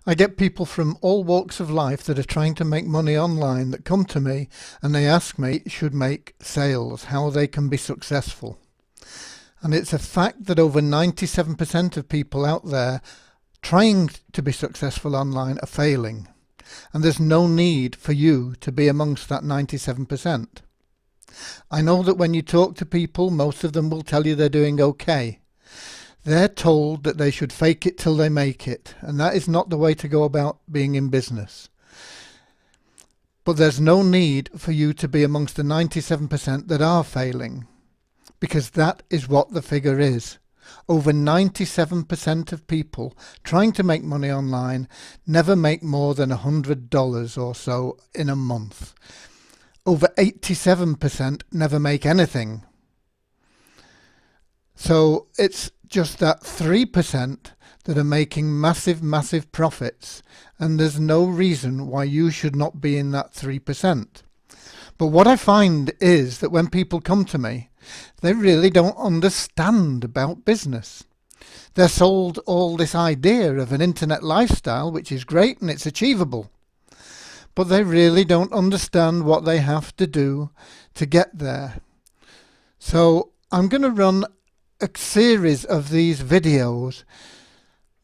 I get people from all walks of life that are trying to make money online that come to me and they ask me should make sales, how they can be successful. And it's a fact that over 97% of people out there trying to be successful online are failing. And there's no need for you to be amongst that 97%. I know that when you talk to people, most of them will tell you they're doing okay. They're told that they should fake it till they make it, and that is not the way to go about being in business. But there's no need for you to be amongst the 97% that are failing, because that is what the figure is. Over 97% of people trying to make money online never make more than $100 or so in a month. Over 87% never make anything. So it's just that 3% that are making massive profits, and there's no reason why you should not be in that 3%. But what I find is that when people come to me, they really don't understand about business. They're sold all this idea of an internet lifestyle, which is great and it's achievable, but they really don't understand what they have to do to get there. So I'm going to run a series of these videos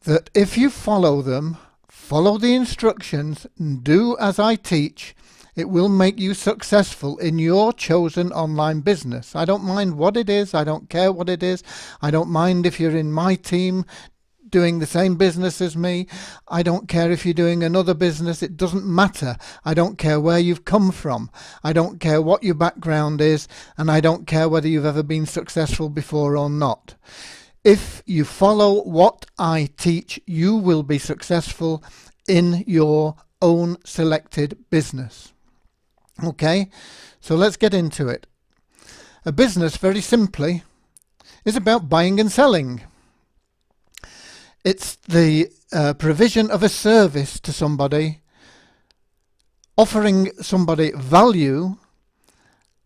that if you follow them, follow the instructions and do as I teach, it will make you successful in your chosen online business. I don't mind what it is. I don't care what it is. I don't mind if you're in my team doing the same business as me. I don't care if you're doing another business. It doesn't matter. I don't care where you've come from. I don't care what your background is, and I don't care whether you've ever been successful before or not. If you follow what I teach, you will be successful in your own selected business. Okay, so let's get into it. A business, very simply, is about buying and selling. It's the provision of a service to somebody, offering somebody value,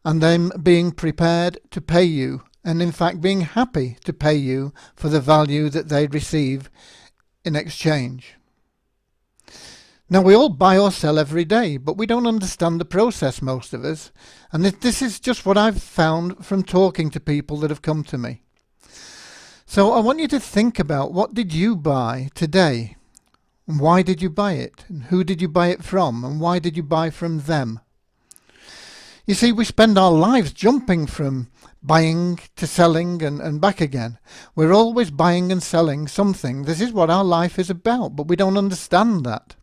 and them being prepared to pay you, and in fact being happy to pay you for the value that they receive in exchange. Now, we all buy or sell every day, but we don't understand the process, most of us. And this is just what I've found from talking to people that have come to me. So I want you to think about, what did you buy today? And why did you buy it? And who did you buy it from? And why did you buy from them? You see, we spend our lives jumping from buying to selling and back again. We're always buying and selling something. This is what our life is about, but we don't understand that.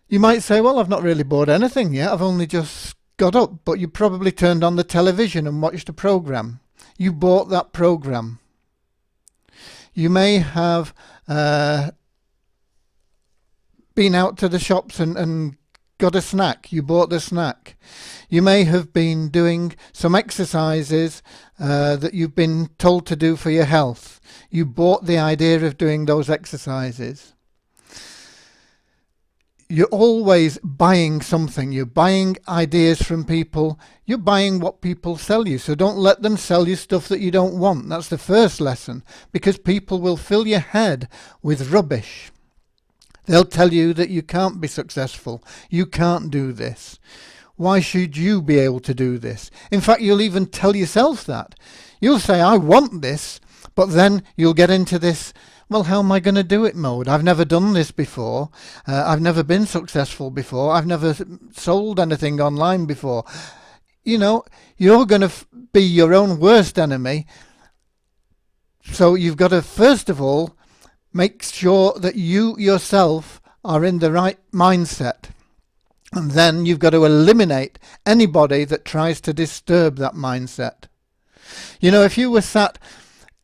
You might say, well, I've not really bought anything yet. I've only just got up. But you probably turned on the television and watched a program. You bought that program. You may have been out to the shops and got a snack. You bought the snack. You may have been doing some exercises that you've been told to do for your health. You bought the idea of doing those exercises. You're always buying something. You're buying ideas from people. You're buying what people sell you. So don't let them sell you stuff that you don't want. That's the first lesson, because people will fill your head with rubbish. They'll tell you that you can't be successful. You can't do this. Why should you be able to do this? In fact, you'll even tell yourself that. You'll say, I want this, but then you'll get into this, well, how am I going to do it mode? I've never done this before. I've never been successful before. I've never sold anything online before. You know, you're going to be your own worst enemy. So you've got to, first of all, make sure that you yourself are in the right mindset. And then you've got to eliminate anybody that tries to disturb that mindset. You know, if you were sat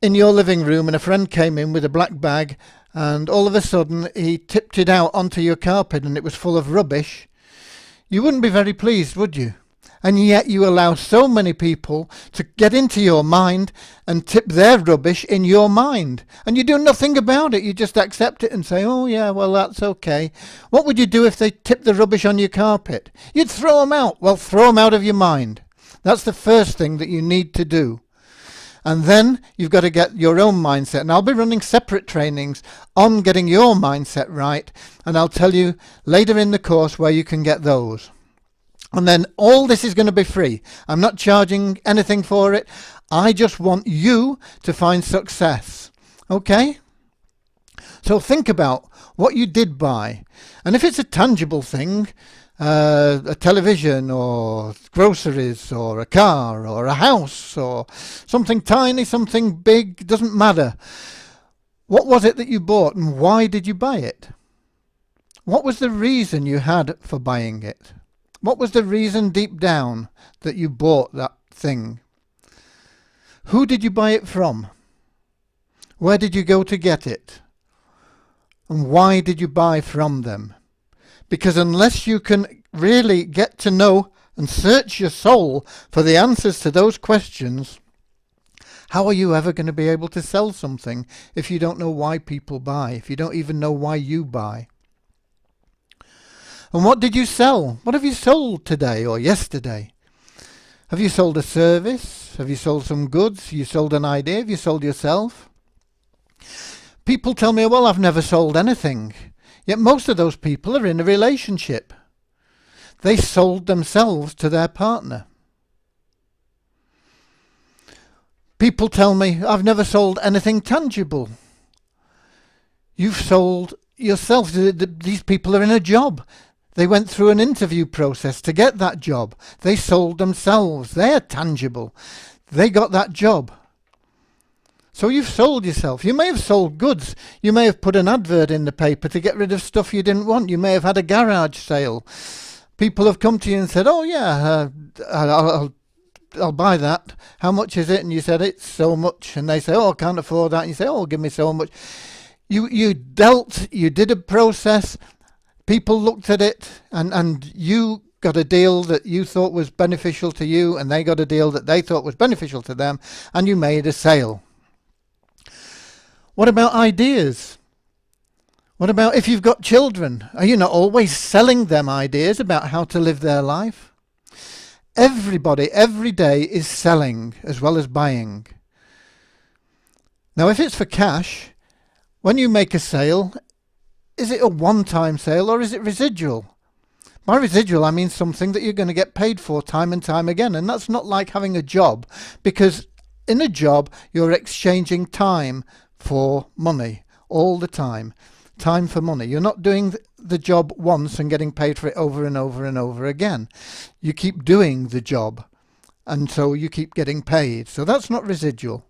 in your living room and a friend came in with a black bag and all of a sudden he tipped it out onto your carpet and it was full of rubbish, you wouldn't be very pleased, would you? And yet you allow so many people to get into your mind and tip their rubbish in your mind. And you do nothing about it. You just accept it and say, oh yeah, well, that's okay. What would you do if they tipped the rubbish on your carpet? You'd throw them out. Well, throw them out of your mind. That's the first thing that you need to do. And then you've got to get your own mindset. And I'll be running separate trainings on getting your mindset right. And I'll tell you later in the course where you can get those. And then all this is going to be free. I'm not charging anything for it. I just want you to find success. Okay? So think about what you did buy. And if it's a tangible thing, a television or groceries or a car or a house or something tiny, something big, doesn't matter. What was it that you bought and why did you buy it? What was the reason you had for buying it? What was the reason deep down that you bought that thing? Who did you buy it from? Where did you go to get it? And why did you buy from them? Because unless you can really get to know and search your soul for the answers to those questions, how are you ever going to be able to sell something if you don't know why people buy, if you don't even know why you buy? And what did you sell? What have you sold today or yesterday? Have you sold a service? Have you sold some goods? You sold an idea? Have you sold yourself? People tell me, well, I've never sold anything. Yet most of those people are in a relationship. They sold themselves to their partner. People tell me, I've never sold anything tangible. You've sold yourself. These people are in a job. They went through an interview process to get that job. They sold themselves. They're tangible. They got that job. So you've sold yourself. You may have sold goods. You may have put an advert in the paper to get rid of stuff you didn't want. You may have had a garage sale. People have come to you and said, oh yeah, I'll buy that. How much is it? And you said, it's so much. And they say, oh, I can't afford that. And you say, oh, give me so much. You dealt, you did a process. People looked at it and you got a deal that you thought was beneficial to you and they got a deal that they thought was beneficial to them and you made a sale. What about ideas? What about if you've got children? Are you not always selling them ideas about how to live their life? Everybody, every day is selling as well as buying. Now, if it's for cash, when you make a sale, is it a one-time sale or is it residual? By residual, I mean something that you're going to get paid for time and time again. And that's not like having a job, because in a job, you're exchanging time for money all the time. Time for money. You're not doing the job once and getting paid for it over and over and over again. You keep doing the job and so you keep getting paid. So that's not residual.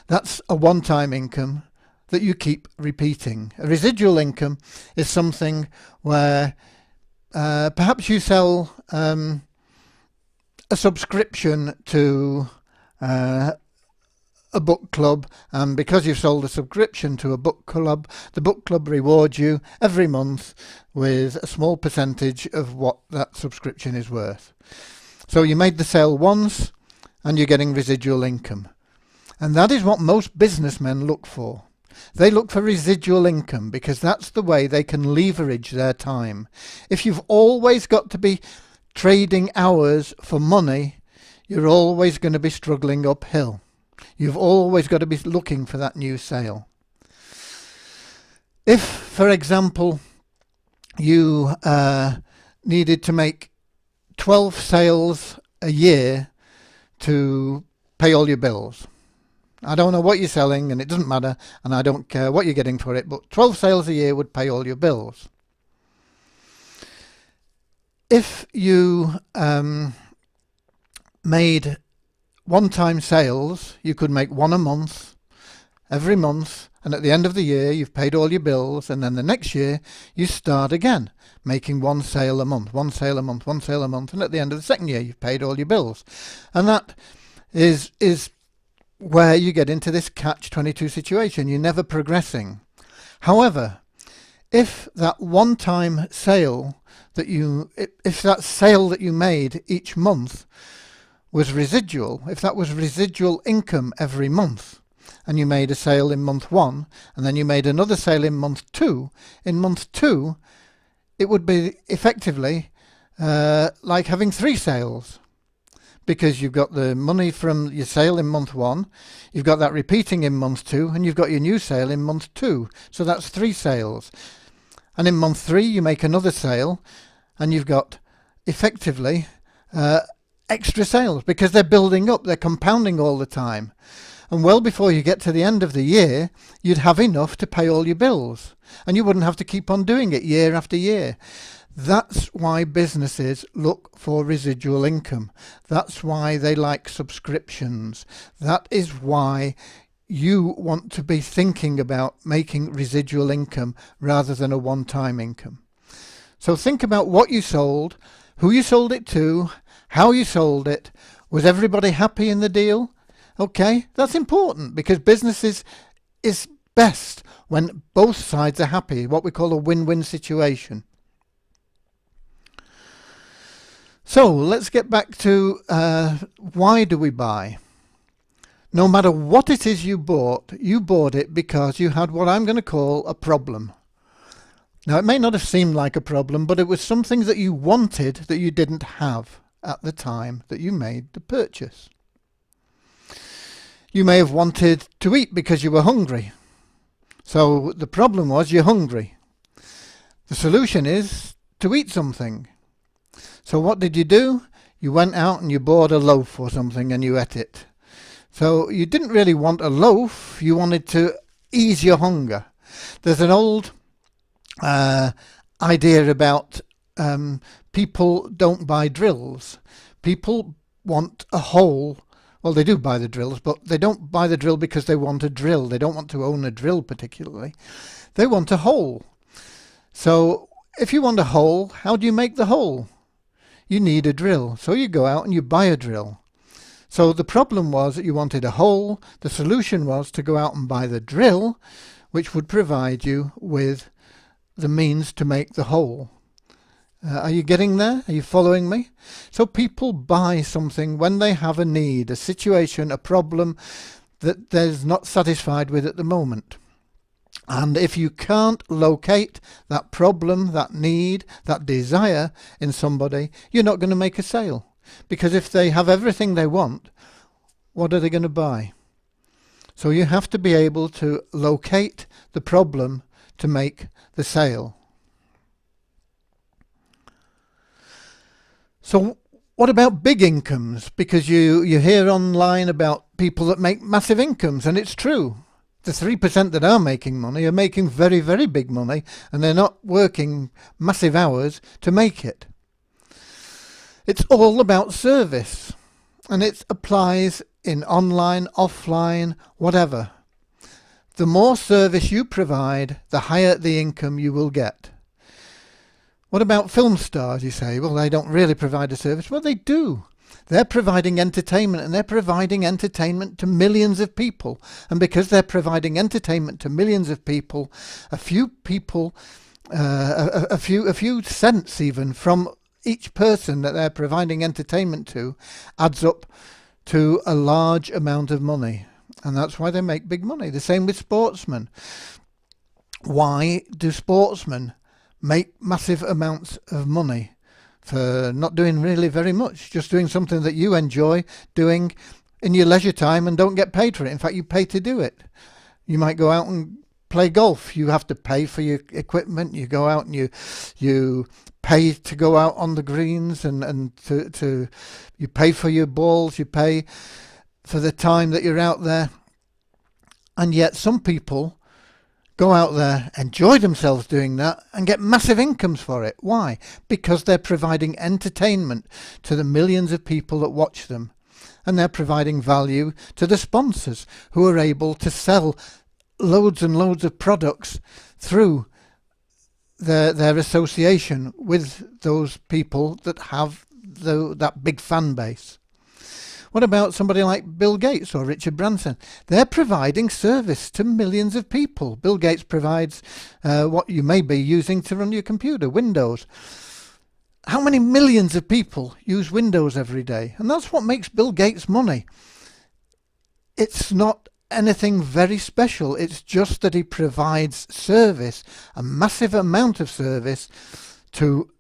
That's a one-time income that you keep repeating. A residual income is something where perhaps you sell a subscription to a book club, and because you've sold a subscription to a book club, the book club rewards you every month with a small percentage of what that subscription is worth. So you made the sale once and you're getting residual income. And that is what most businessmen look for. They look for residual income because that's the way they can leverage their time. If you've always got to be trading hours for money, you're always going to be struggling uphill. You've always got to be looking for that new sale. If, for example, you needed to make 12 sales a year to pay all your bills. I don't know what you're selling and it doesn't matter and I don't care what you're getting for it, but 12 sales a year would pay all your bills. If you made one-time sales, you could make one a month, every month, and at the end of the year you've paid all your bills, and then the next year you start again, making one sale a month, one sale a month, one sale a month, and at the end of the second year you've paid all your bills. And that is where you get into this catch-22 situation. You're never progressing. However, if that one-time sale if that sale that you made each month was residual, if that was residual income every month, and you made a sale in month 1, and then you made another sale in month 2, it would be effectively like having 3 sales, because you've got the money from your sale in month 1, you've got that repeating in month 2, and you've got your new sale in month 2. So that's 3 sales. And in month 3 you make another sale, and you've got effectively extra sales, because they're building up, they're compounding all the time. And well before you get to the end of the year, you'd have enough to pay all your bills, and you wouldn't have to keep on doing it year after year. That's why businesses look for residual income. That's why they like subscriptions. That is why you want to be thinking about making residual income rather than a one-time income. So think about what you sold, who you sold it to, how you sold it. Was everybody happy in the deal? Okay, that's important, because business is best when both sides are happy, what we call a win-win situation. So let's get back to why do we buy? No matter what it is you bought it because you had what I'm going to call a problem. Now, it may not have seemed like a problem, but it was something that you wanted that you didn't have at the time that you made the purchase. You may have wanted to eat because you were hungry. So the problem was you're hungry. The solution is to eat something. So what did you do? You went out and you bought a loaf or something and you ate it. So you didn't really want a loaf, you wanted to ease your hunger. There's an old idea about people don't buy drills. People want a hole. Well, they do buy the drills, but they don't buy the drill because they want a drill. They don't want to own a drill particularly. They want a hole. So if you want a hole, how do you make the hole? You need a drill. So you go out and you buy a drill. So the problem was that you wanted a hole. The solution was to go out and buy the drill, which would provide you with the means to make the hole. Are you getting there? Are you following me? So people buy something when they have a need, a situation, a problem that they're not satisfied with at the moment. And if you can't locate that problem, that need, that desire in somebody, you're not going to make a sale. Because if they have everything they want, what are they going to buy? So you have to be able to locate the problem to make the sale. So what about big incomes? Because you hear online about people that make massive incomes, and it's true. The 3% that are making money are making very, very big money, and they're not working massive hours to make it. It's all about service, and it applies in online, offline, whatever. The more service you provide, the higher the income you will get. What about film stars? You say, well, they don't really provide a service. Well, they do. They're providing entertainment, and they're providing entertainment to millions of people. And because they're providing entertainment to millions of people, a few people, a few cents even from each person that they're providing entertainment to adds up to a large amount of money. And that's why they make big money. The same with sportsmen. Why do sportsmen make massive amounts of money for not doing really very much, just doing something that you enjoy doing in your leisure time and don't get paid for it? In fact, you pay to do it. You might go out and play golf. You have to pay for your equipment. You go out and you pay to go out on the greens and to you pay for your balls. You pay for the time that you're out there. And yet some people go out there, enjoy themselves doing that, and get massive incomes for it. Why? Because they're providing entertainment to the millions of people that watch them. And they're providing value to the sponsors who are able to sell loads and loads of products through their association with those people that have that big fan base. What about somebody like Bill Gates or Richard Branson? They're providing service to millions of people. Bill Gates provides what you may be using to run your computer, Windows. How many millions of people use Windows every day? And that's what makes Bill Gates money. It's not anything very special. It's just that he provides service, a massive amount of service, to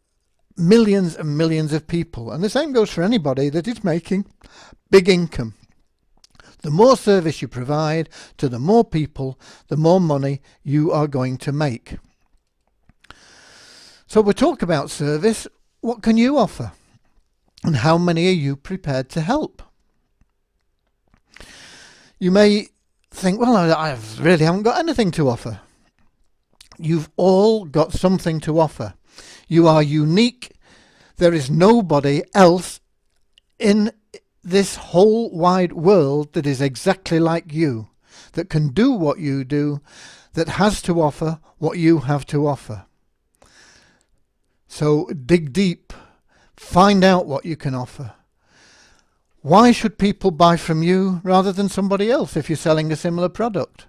millions and millions of people. And the same goes for anybody that is making big income. The more service you provide to the more people, the more money you are going to make. So we talk about service. What can you offer? And how many are you prepared to help? You may think, well, I really haven't got anything to offer. You've all got something to offer. You are unique. There is nobody else in this whole wide world that is exactly like you, that can do what you do, that has to offer what you have to offer. So dig deep, find out what you can offer. Why should people buy from you rather than somebody else if you're selling a similar product?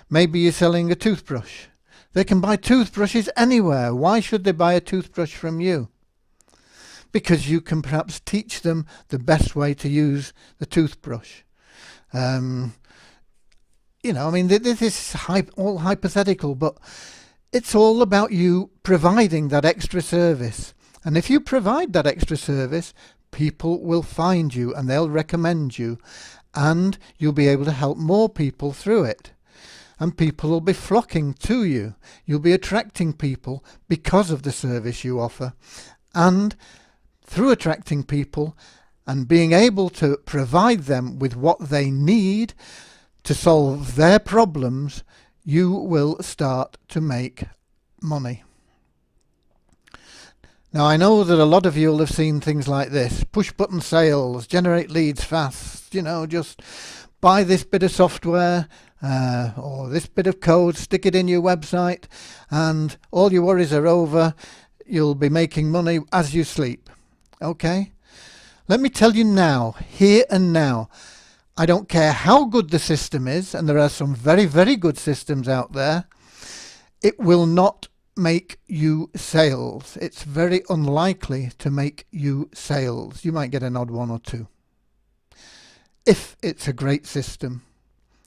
Maybe you're selling a toothbrush. They can buy toothbrushes anywhere. Why should they buy a toothbrush from you? Because you can perhaps teach them the best way to use the toothbrush. This is all hypothetical, but it's all about you providing that extra service. And if you provide that extra service, people will find you and they'll recommend you, and you'll be able to help more people through it. And people will be flocking to you. You'll be attracting people because of the service you offer. And through attracting people and being able to provide them with what they need to solve their problems, you will start to make money. Now, I know that a lot of you will have seen things like this: push button sales, generate leads fast, just buy this bit of software or this bit of code, stick it in your website, and all your worries are over. You'll be making money as you sleep. Okay? Let me tell you now, here and now, I don't care how good the system is, and there are some very, very good systems out there, it will not make you sales. It's very unlikely to make you sales. You might get an odd one or two. If it's a great system,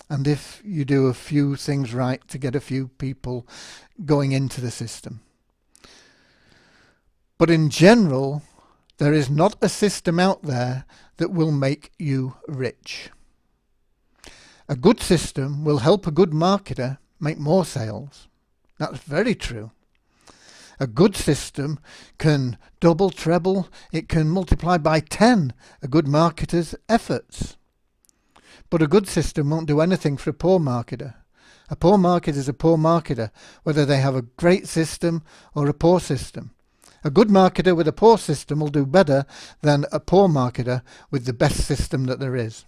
and if you do a few things right to get a few people going into the system. But in general, there is not a system out there that will make you rich. A good system will help a good marketer make more sales. That's very true. A good system can double, treble, it can multiply by 10 a good marketer's efforts. But a good system won't do anything for a poor marketer. A poor marketer is a poor marketer, whether they have a great system or a poor system. A good marketer with a poor system will do better than a poor marketer with the best system that there is.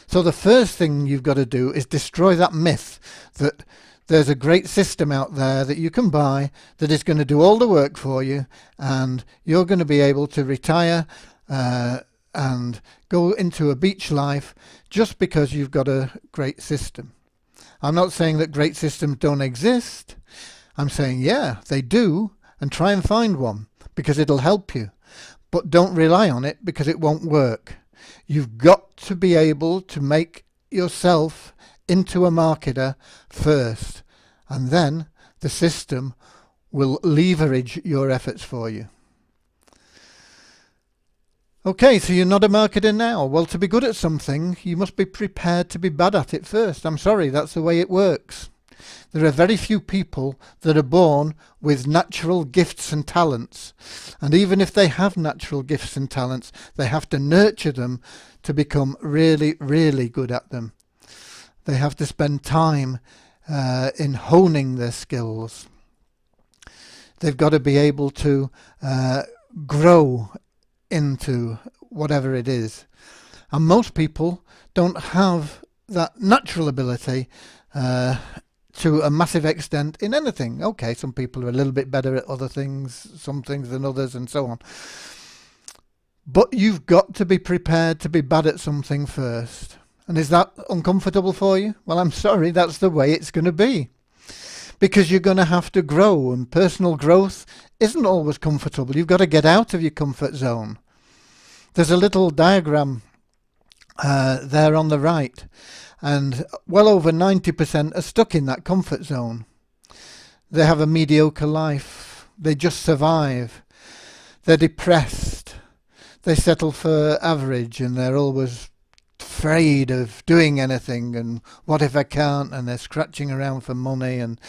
So the first thing you've got to do is destroy that myth that there's a great system out there that you can buy that is going to do all the work for you, and you're going to be able to retire and go into a beach life just because you've got a great system. I'm not saying that great systems don't exist. I'm saying, yeah, they do, and try and find one because it'll help you. But don't rely on it because it won't work. You've got to be able to make yourself into a marketer first, and then the system will leverage your efforts for you. Okay, so you're not a marketer now. Well, to be good at something, you must be prepared to be bad at it first. I'm sorry, that's the way it works. There are very few people that are born with natural gifts and talents. And even if they have natural gifts and talents, they have to nurture them to become really, really good at them. They have to spend time in honing their skills. They've got to be able to grow into whatever it is. And most people don't have that natural ability to a massive extent in anything. Okay, some people are a little bit better at other things, some things than others, and so on. But you've got to be prepared to be bad at something first. And is that uncomfortable for you? Well, I'm sorry, that's the way it's going to be. Because you're going to have to grow, and personal growth isn't always comfortable. You've got to get out of your comfort zone. There's a little diagram there on the right, and well over 90% are stuck in that comfort zone. They have a mediocre life. They just survive. They're depressed. They settle for average, and they're always afraid of doing anything, and what if I can't, and they're scratching around for money, and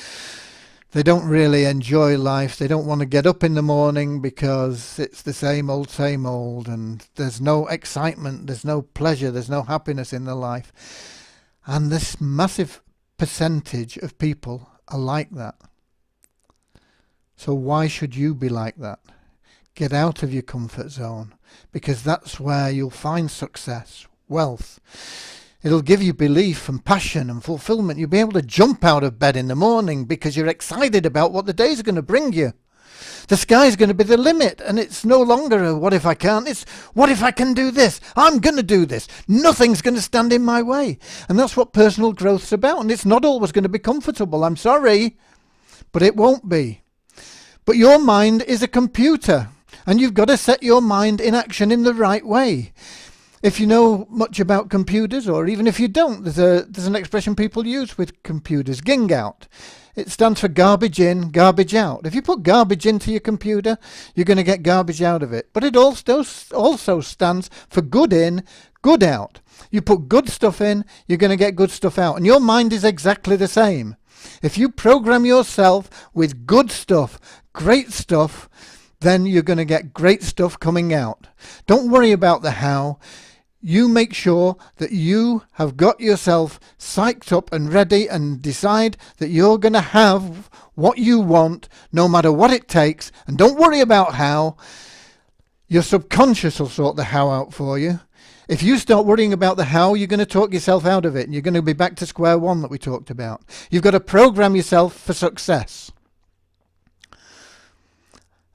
they don't really enjoy life. They don't want to get up in the morning because it's the same old, and there's no excitement, there's no pleasure, there's no happiness in their life. And this massive percentage of people are like that. So why should you be like that? Get out of your comfort zone, because that's where you'll find success, wealth. It'll give you belief and passion and fulfillment. You'll be able to jump out of bed in the morning because you're excited about what the day's going to bring you. The sky's going to be the limit, and it's no longer a what if I can't, it's what if I can do this? I'm going to do this. Nothing's going to stand in my way. And that's what personal growth's about. And it's not always going to be comfortable. I'm sorry, but it won't be. But your mind is a computer, and you've got to set your mind in action in the right way. If you know much about computers, or even if you don't, there's an expression people use with computers, ging out. It stands for garbage in, garbage out. If you put garbage into your computer, you're going to get garbage out of it. But it also stands for good in, good out. You put good stuff in, you're going to get good stuff out. And your mind is exactly the same. If you program yourself with good stuff, great stuff, then you're going to get great stuff coming out. Don't worry about the how. You make sure that you have got yourself psyched up and ready, and decide that you're going to have what you want no matter what it takes. And don't worry about how. Your subconscious will sort the how out for you. If you start worrying about the how, you're going to talk yourself out of it, and you're going to be back to square one that we talked about. You've got to program yourself for success.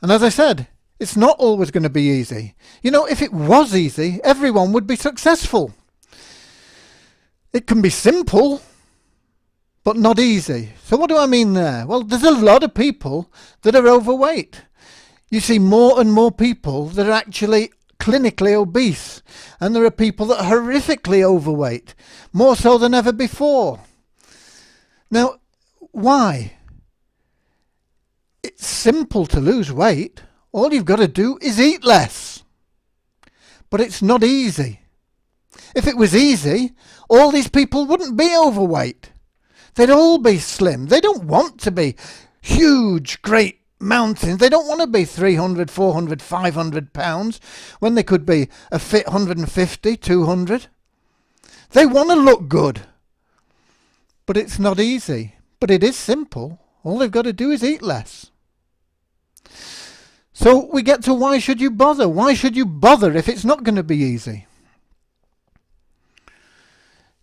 And as I said, it's not always going to be easy. You know, if it was easy, everyone would be successful. It can be simple, but not easy. So what do I mean there? Well, there's a lot of people that are overweight. You see more and more people that are actually clinically obese, and there are people that are horrifically overweight, more so than ever before. Now, why? It's simple to lose weight. All you've got to do is eat less. But it's not easy. If it was easy, all these people wouldn't be overweight. They'd all be slim. They don't want to be huge, great mountains. They don't want to be 300, 400, 500 pounds when they could be a fit 150, 200. They want to look good. But it's not easy. But it is simple. All they've got to do is eat less. So we get to why should you bother? Why should you bother if it's not going to be easy?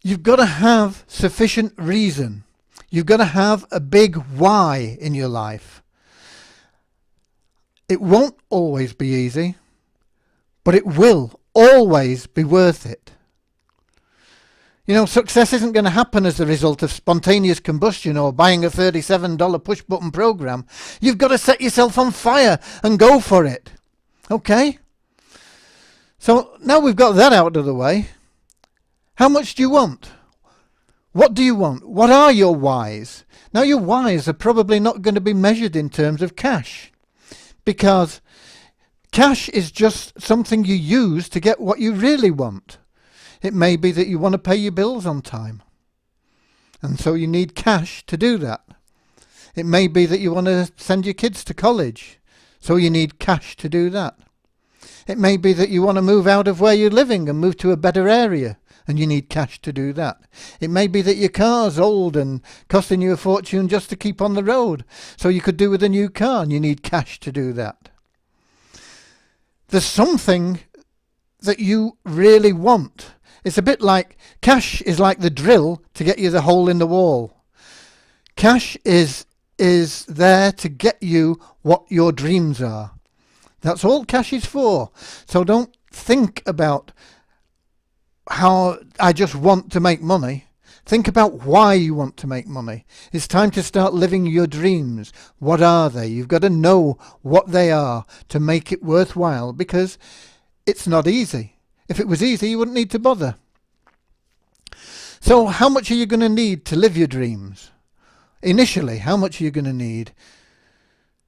You've got to have sufficient reason. You've got to have a big why in your life. It won't always be easy, but it will always be worth it. You know, success isn't going to happen as a result of spontaneous combustion or buying a $37 push-button program. You've got to set yourself on fire and go for it. Okay? So now we've got that out of the way. How much do you want? What do you want? What are your whys? Now, your whys are probably not going to be measured in terms of cash, because cash is just something you use to get what you really want. It may be that you want to pay your bills on time, and so you need cash to do that. It may be that you want to send your kids to college, so you need cash to do that. It may be that you want to move out of where you're living and move to a better area, and you need cash to do that. It may be that your car's old and costing you a fortune just to keep on the road, so you could do with a new car, and you need cash to do that. There's something that you really want. It's a bit like, cash is like the drill to get you the hole in the wall. Cash is there to get you what your dreams are. That's all cash is for. So don't think about how I just want to make money. Think about why you want to make money. It's time to start living your dreams. What are they? You've got to know what they are to make it worthwhile, because it's not easy. If it was easy, you wouldn't need to bother. So how much are you going to need to live your dreams? Initially, how much are you going to need?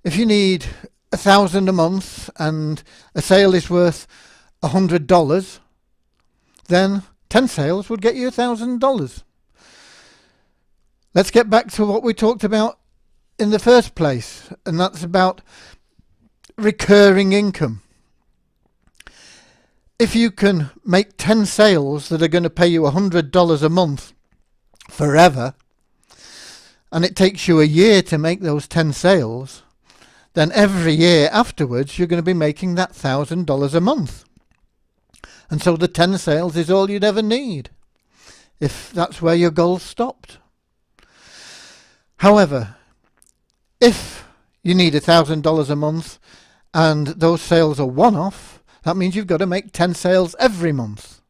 If you need 1,000 a month and a sale is worth $100, then 10 sales would get you $1,000. Let's get back to what we talked about in the first place, and that's about recurring income. If you can make 10 sales that are going to pay you $100 a month forever, and it takes you a year to make those 10 sales, then every year afterwards you're going to be making that $1,000 a month. And so the 10 sales is all you'd ever need, if that's where your goal stopped. However, if you need $1,000 a month and those sales are one-off, that means you've got to make 10 sales every month.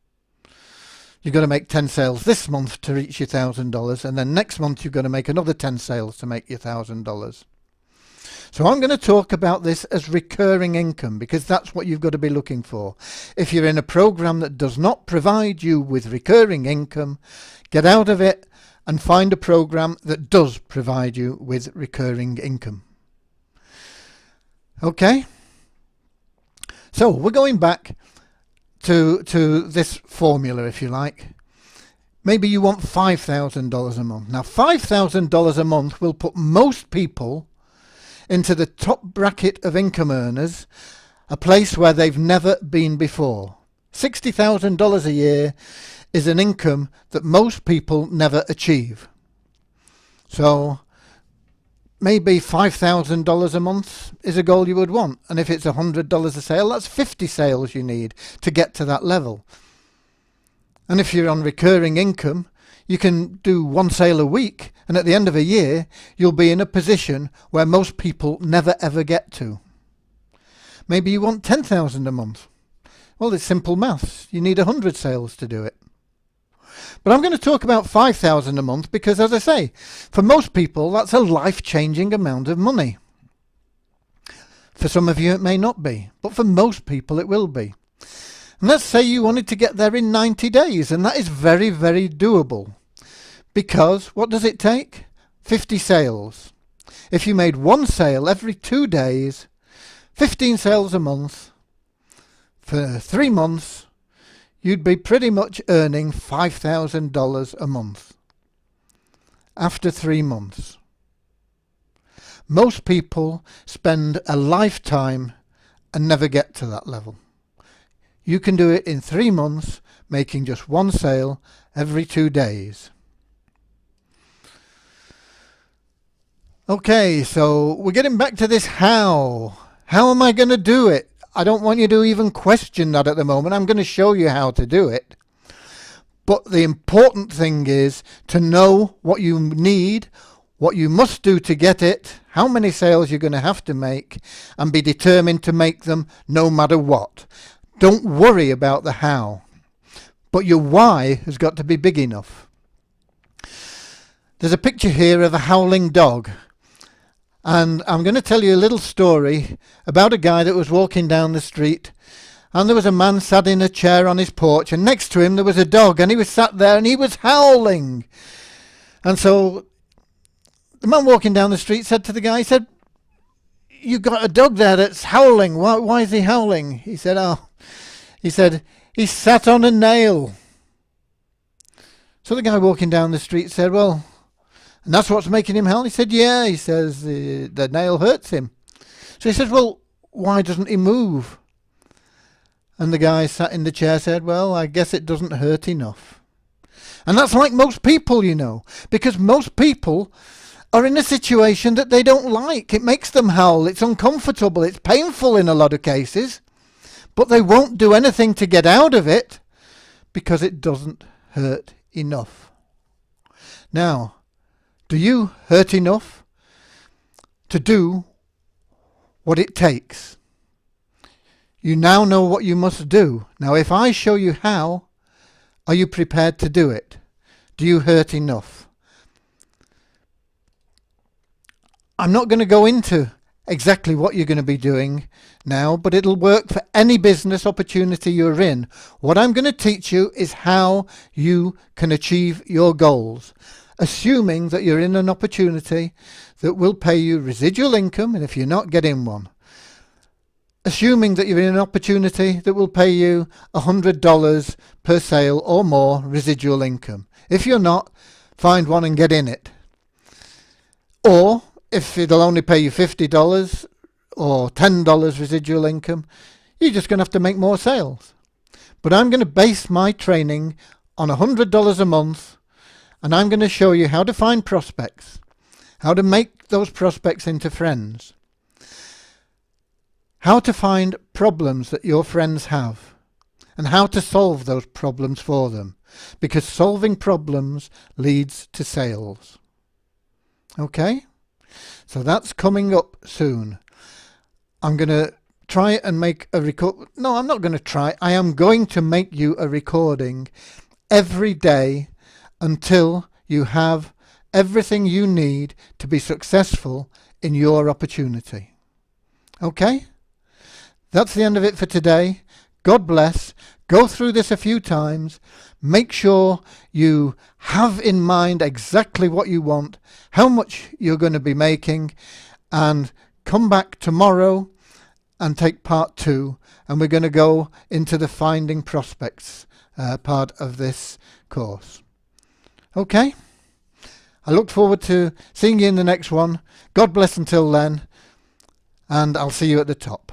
You've got to make 10 sales this month to reach your $1,000, and then next month you've got to make another 10 sales to make your $1,000. So I'm going to talk about this as recurring income, because that's what you've got to be looking for. If you're in a program that does not provide you with recurring income, get out of it and find a program that does provide you with recurring income. Okay? So we're going back to this formula, if you like. Maybe you want $5,000 a month. Now, $5,000 a month will put most people into the top bracket of income earners, a place where they've never been before. $60,000 a year is an income that most people never achieve. So maybe $5,000 a month is a goal you would want. And if it's $100 a sale, that's 50 sales you need to get to that level. And if you're on recurring income, you can do one sale a week, and at the end of a year, you'll be in a position where most people never ever get to. Maybe you want $10,000 a month. Well, it's simple maths. You need 100 sales to do it. But I'm going to talk about $5,000 a month because, as I say, for most people, that's a life-changing amount of money. For some of you, it may not be, but for most people, it will be. And let's say you wanted to get there in 90 days, and that is very, very doable. Because what does it take? 50 sales. If you made one sale every 2 days, 15 sales a month, for 3 months, you'd be pretty much earning $5,000 a month after 3 months. Most people spend a lifetime and never get to that level. You can do it in 3 months, making just one sale every 2 days. Okay, so we're getting back to this how. How am I going to do it? I don't want you to even question that at the moment. I'm going to show you how to do it. But the important thing is to know what you need, what you must do to get it, how many sales you're going to have to make, and be determined to make them no matter what. Don't worry about the how, but your why has got to be big enough. There's a picture here of a howling dog. And I'm going to tell you a little story about a guy that was walking down the street, and there was a man sat in a chair on his porch, and next to him there was a dog, and he was sat there and he was howling. And so the man walking down the street said to the guy, he said, "You got a dog there that's howling. Why is he howling?" He said, he sat on a nail. So the guy walking down the street said, "Well, and that's what's making him howl?" He said, "Yeah." He says, the nail hurts him. So he says, "Well, why doesn't he move?" And the guy sat in the chair said, "Well, I guess it doesn't hurt enough." And that's like most people, you know, because most people are in a situation that they don't like. It makes them howl. It's uncomfortable. It's painful in a lot of cases. But they won't do anything to get out of it because it doesn't hurt enough. Now, do you hurt enough to do what it takes? You now know what you must do. Now, if I show you how, are you prepared to do it? Do you hurt enough? I'm not going to go into exactly what you're going to be doing now, but it'll work for any business opportunity you're in. What I'm going to teach you is how you can achieve your goals. assuming that you're in an opportunity that will pay you residual income, and if you're not, get in one. Assuming that you're in an opportunity that will pay you $100 per sale or more residual income. If you're not, find one and get in it. Or if it'll only pay you $50 or $10 residual income, you're just going to have to make more sales. But I'm going to base my training on $100 a month, and I'm going to show you how to find prospects, how to make those prospects into friends, how to find problems that your friends have, and how to solve those problems for them, because solving problems leads to sales. Okay? So that's coming up soon. I'm going to try and make a record. No, I'm not going to try. I am going to make you a recording every day until you have everything you need to be successful in your opportunity. Okay? That's the end of it for today. God bless. Go through this a few times. Make sure you have in mind exactly what you want, how much you're going to be making, and come back tomorrow and take part 2. And we're going to go into the finding prospects part of this course. Okay? I look forward to seeing you in the next one. God bless until then, and I'll see you at the top.